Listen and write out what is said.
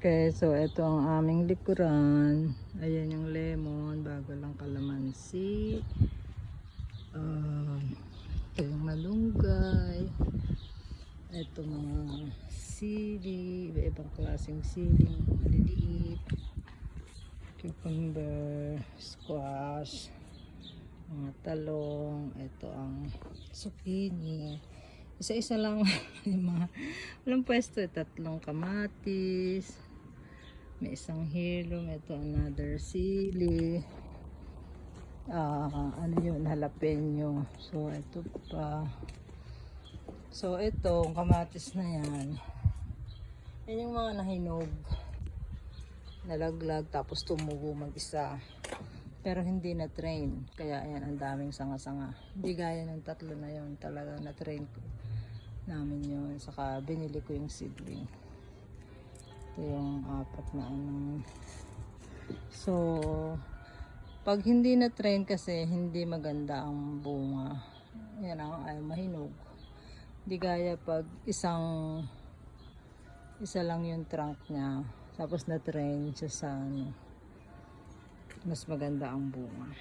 Okay, so ito ang aming likuran. Ayan yung lemon, bago lang kalamansi. Ito yung malunggay. Ito mga sili, iba-ibang klaseng sili, maliliit. Cucumber, squash, mga talong. Ito ang zucchini. Isa-isa lang yung mga walang pwesto. Tatlong kamatis. May isang heirloom. Ito another sili. Ano yun? Jalapeno. So ito pa. So itong kamatis na yan. Yan yung mga nahinog. Nalaglag tapos tumubo mag-isa. Pero hindi na train. Kaya ayan ang daming sanga-sanga. Hindi gaya ng tatlo na yun. Talaga na train namin yun. Saka binili ko yung seedling. Ito yung apat na ano. So pag hindi na train kasi hindi maganda ang bunga. Yan ang ay mahinog. Hindi gaya pag isa lang yung trunk niya. Tapos na train siya sa ano. Mas maganda ang bunga.